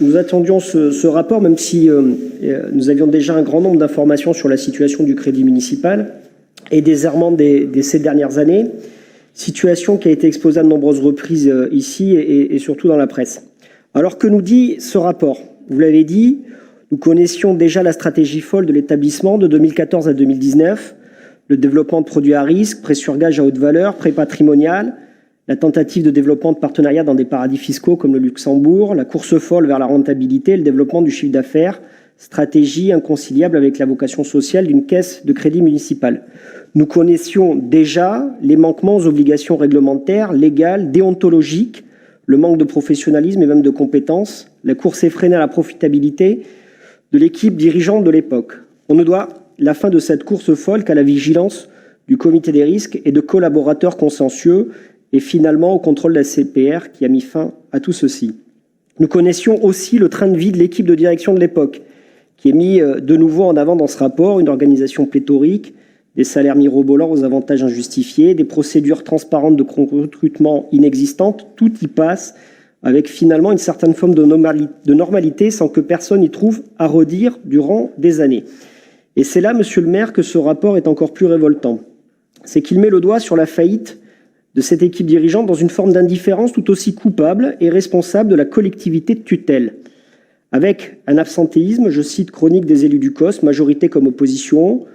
Nous attendions ce rapport, même si nous avions déjà un grand nombre d'informations sur la situation du crédit municipal et des errements de ces dernières années, situation qui a été exposée à de nombreuses reprises ici et surtout dans la presse. Alors que nous dit ce rapport? Vous l'avez dit, nous connaissions déjà la stratégie folle de l'établissement de 2014 à 2019, le développement de produits à risque, prêts sur gage à haute valeur, prêts patrimonial, la tentative de développement de partenariats dans des paradis fiscaux comme le Luxembourg, la course folle vers la rentabilité et le développement du chiffre d'affaires, stratégie inconciliable avec la vocation sociale d'une caisse de crédit municipal. Nous connaissions déjà les manquements aux obligations réglementaires, légales, déontologiques, le manque de professionnalisme et même de compétences, la course effrénée à la profitabilité de l'équipe dirigeante de l'époque. On ne doit la fin de cette course folle qu'à la vigilance du comité des risques et de collaborateurs consciencieux et finalement au contrôle de la CPR qui a mis fin à tout ceci. Nous connaissions aussi le train de vie de l'équipe de direction de l'époque, qui est mis de nouveau en avant dans ce rapport, une organisation pléthorique, des salaires mirobolants aux avantages injustifiés, des procédures transparentes de recrutement inexistantes, tout y passe avec finalement une certaine forme de normalité sans que personne y trouve à redire durant des années. Et c'est là, monsieur le maire, que ce rapport est encore plus révoltant. C'est qu'il met le doigt sur la faillite de cette équipe dirigeante dans une forme d'indifférence tout aussi coupable et responsable de la collectivité de tutelle. Avec un absentéisme, je cite chronique des élus du COS, majorité comme opposition,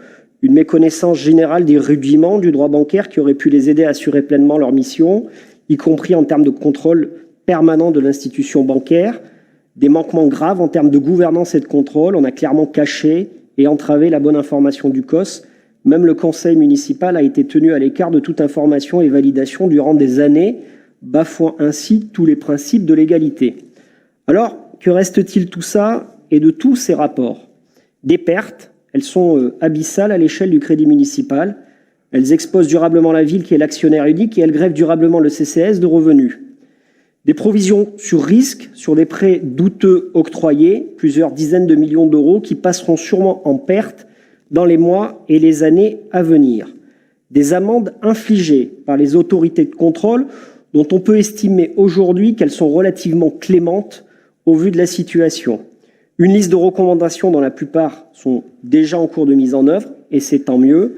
une méconnaissance générale des rudiments du droit bancaire qui aurait pu les aider à assurer pleinement leur mission, y compris en termes de contrôle permanent de l'institution bancaire, des manquements graves en termes de gouvernance et de contrôle. On a clairement caché et entravé la bonne information du COS. Même le conseil municipal a été tenu à l'écart de toute information et validation durant des années, bafouant ainsi tous les principes de légalité. Alors, que reste-t-il tout ça et de tous ces rapports? Des pertes, elles sont abyssales à l'échelle du crédit municipal. Elles exposent durablement la ville qui est l'actionnaire unique et elles grèvent durablement le CCAS de revenus. Des provisions sur risque, sur des prêts douteux octroyés, plusieurs dizaines de millions d'euros qui passeront sûrement en perte dans les mois et les années à venir. Des amendes infligées par les autorités de contrôle dont on peut estimer aujourd'hui qu'elles sont relativement clémentes au vu de la situation. Une liste de recommandations dont la plupart sont déjà en cours de mise en œuvre, et c'est tant mieux.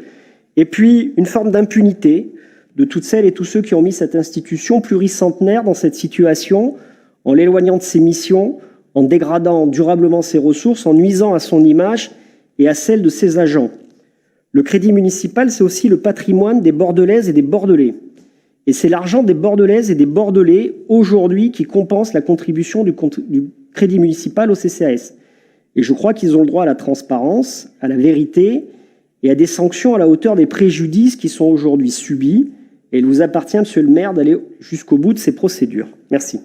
Et puis une forme d'impunité de toutes celles et tous ceux qui ont mis cette institution pluricentenaire dans cette situation, en l'éloignant de ses missions, en dégradant durablement ses ressources, en nuisant à son image et à celle de ses agents. Le crédit municipal, c'est aussi le patrimoine des Bordelaises et des Bordelais. Et c'est l'argent des Bordelaises et des Bordelais aujourd'hui qui compense la contribution du crédit municipal au CCAS. Et je crois qu'ils ont le droit à la transparence, à la vérité et à des sanctions à la hauteur des préjudices qui sont aujourd'hui subis. Et il vous appartient, monsieur le maire, d'aller jusqu'au bout de ces procédures. Merci.